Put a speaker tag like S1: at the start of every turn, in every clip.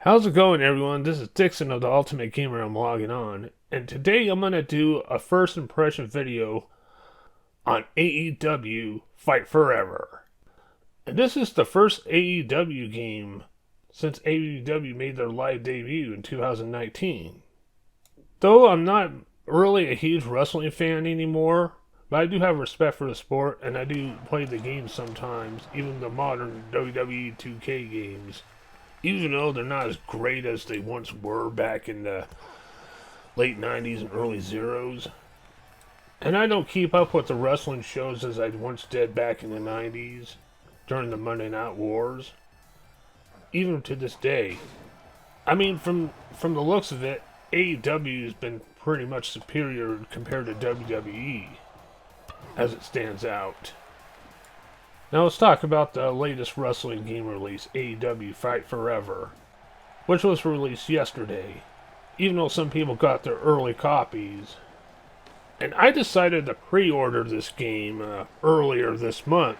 S1: How's it going, everyone? This is Dixon of the Ultimate Gamer. I'm logging on, and today I'm going to do a first impression video on AEW Fight Forever. And this is the first AEW game since AEW made their live debut in 2019. Though I'm not really a huge wrestling fan anymore, but I do have respect for the sport, and I do play the game sometimes, even the modern WWE 2K games. Even though they're not as great as they once were back in the late 90s and early zeros. And I don't keep up with the wrestling shows as I once did back in the 90s during the Monday Night Wars. Even to this day. I mean, from the looks of it, AEW has been pretty much superior compared to WWE as it stands out. Now let's talk about the latest wrestling game release, AEW Fight Forever, which was released yesterday, even though some people got their early copies. And I decided to pre-order this game earlier this month,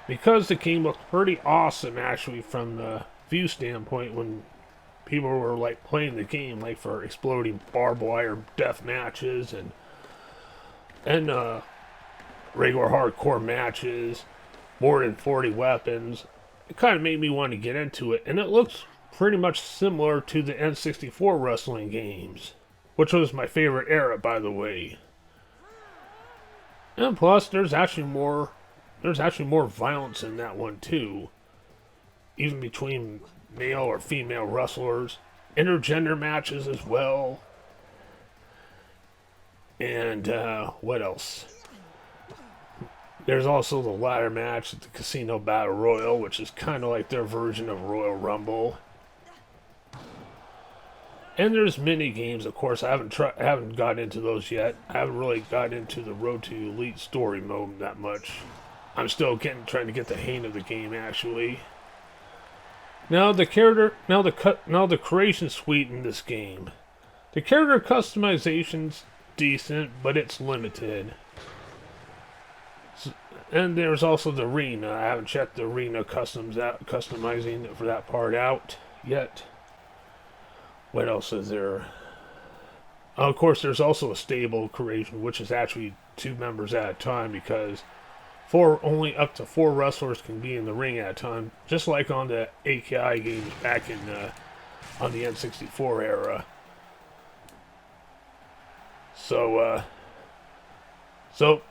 S1: because the game looked pretty awesome actually from the view standpoint when people were like playing the game, like for exploding barbed wire death matches and regular hardcore matches, more than 40 weapons. It kind of made me want to get into it, and it looks pretty much similar to the N64 wrestling games, which was my favorite era, by the way. And plus, there's actually more violence in that one too, even between male or female wrestlers, intergender matches as well, and what else? There's also the ladder match at the Casino Battle Royal, which is kind of like their version of Royal Rumble. And there's mini games, of course. I haven't got into those yet. I haven't really got into the Road to Elite story mode that much. I'm still trying to get the hang of the game, actually. Now the creation suite in this game. The character customization's decent, but it's limited. And there's also the arena. I haven't checked the arena customizing for that part out yet. What else is there? Of course, there's also a stable creation, which is actually 2 members at a time, because only up to 4 wrestlers can be in the ring at a time, just like on the AKI games back on the N64 era. So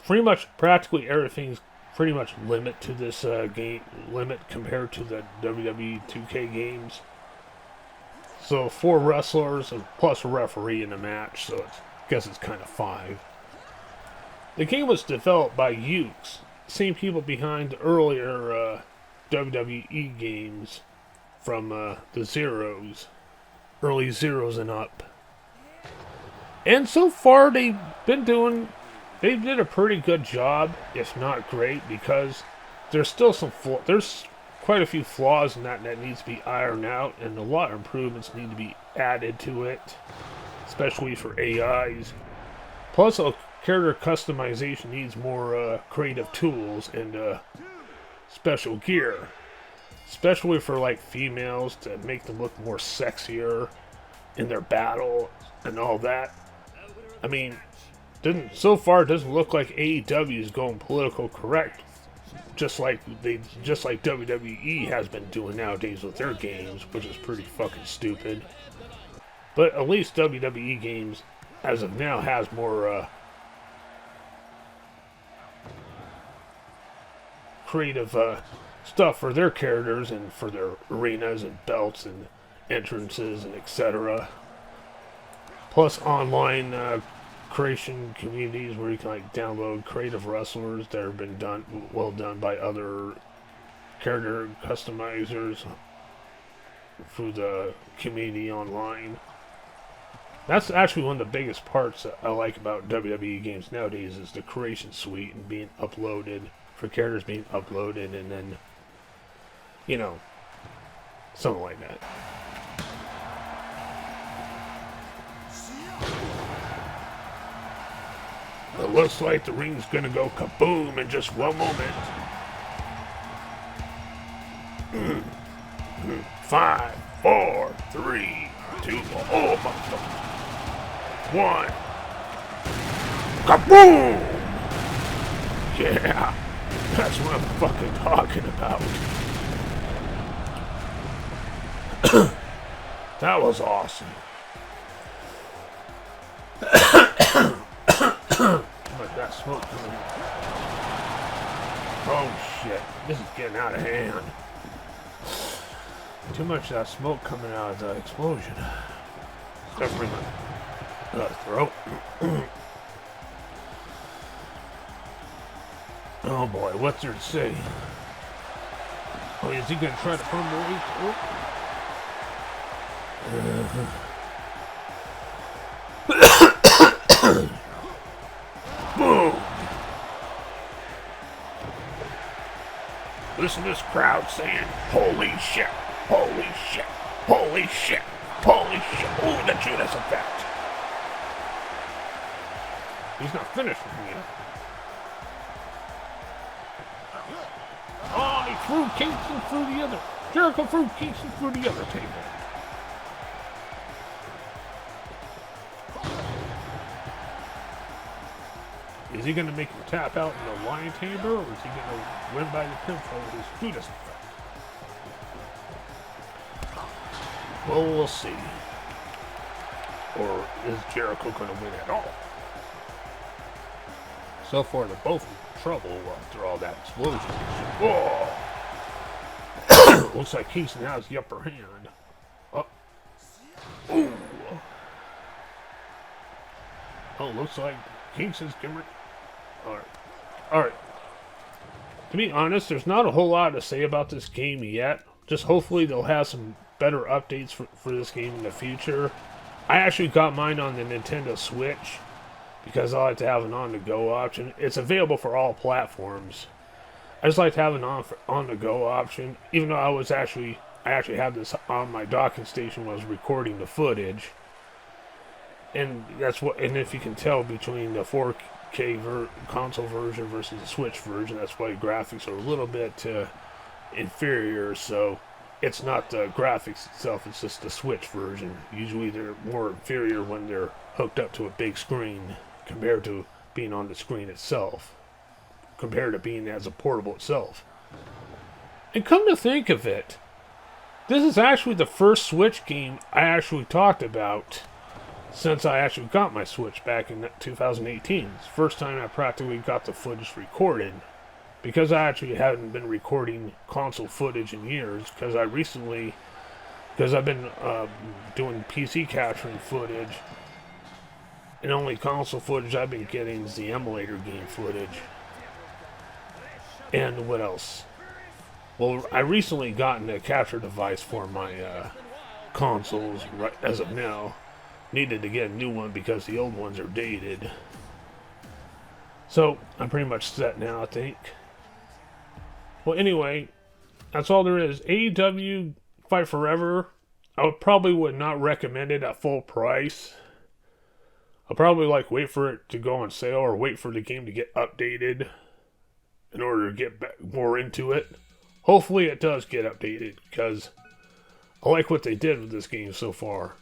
S1: pretty much practically everything's pretty much limit to this game, limit compared to the WWE 2K games. So 4 wrestlers and plus a referee in the match, so I guess it's kind of 5. The game was developed by Yukes, same people behind the earlier WWE games from the Zeros, early Zeros and up. And so far they did a pretty good job, if not great, because there's still there's quite a few flaws in that needs to be ironed out, and a lot of improvements need to be added to it, especially for AIs. Plus, character customization needs more creative tools and special gear, especially for like females to make them look more sexier in their battle and all that. I mean, so far it doesn't look like AEW is going political correct, just like WWE has been doing nowadays with their games, which is pretty fucking stupid. But at least WWE games, as of now, has more creative stuff for their characters and for their arenas and belts and entrances and etc. Plus online creation communities where you can like download creative wrestlers that have been well done by other character customizers through the community online. That's actually one of the biggest parts that I like about WWE games nowadays, is the creation suite and being uploaded, for characters being uploaded, and then, you know, something like that. It looks like the ring's gonna go kaboom in just one moment. 5, 4, 3, 2, oh, motherfucker. 1. Kaboom! Yeah, that's what I'm fucking talking about. That was awesome. Look, that smoke coming in. Oh shit, this is getting out of hand. Too much of that smoke coming out of the explosion. Covering my throat. Oh boy, what's there to say? Oh, is he gonna try to fumble it? Boom! Listen to this crowd saying, holy shit, holy shit, holy shit, holy shit. Ooh, the Judas effect. He's not finished with me yet. Oh, he threw Kingston through the other. Jericho threw Kingston through the other table. Is he going to make him tap out in the lion tamer, or is he going to win by the pinfall with his Judas effect? Well, we'll see. Or is Jericho going to win at all? So far, they're both in trouble after all that explosion. Whoa! Looks like Kingston has the upper hand. Oh. Ooh. Oh, looks like Kingston's getting... Alright. To be honest, there's not a whole lot to say about this game yet. Just hopefully they'll have some better updates for this game in the future. I actually got mine on the Nintendo Switch because I like to have an on-the-go option. It's available for all platforms. I just like to have an on-the-go option, even though I actually had this on my docking station when I was recording the footage. And and if you can tell between the 4K console version versus the Switch version, that's why graphics are a little bit inferior. So it's not the graphics itself, it's just the Switch version. Usually they're more inferior when they're hooked up to a big screen compared to being on the screen itself, compared to being as a portable itself. And come to think of it, this is actually the first Switch game I actually talked about since I actually got my Switch back in 2018. It's the first time I practically got the footage recorded, because I actually haven't been recording console footage in years, because I've been doing PC capturing footage, and only console footage I've been getting is the emulator game footage. And what else? Well, I recently gotten a capture device for my consoles right as of now. Needed to get a new one because the old ones are dated. So, I'm pretty much set now, I think. Well, anyway, that's all there is. AEW Fight Forever, I would not recommend it at full price. I'll probably wait for it to go on sale or wait for the game to get updated in order to get more into it. Hopefully it does get updated, because I like what they did with this game so far.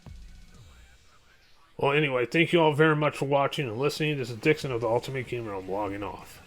S1: Well, anyway, thank you all very much for watching and listening. This is Dixon of the Ultimate Gamer. I'm logging off.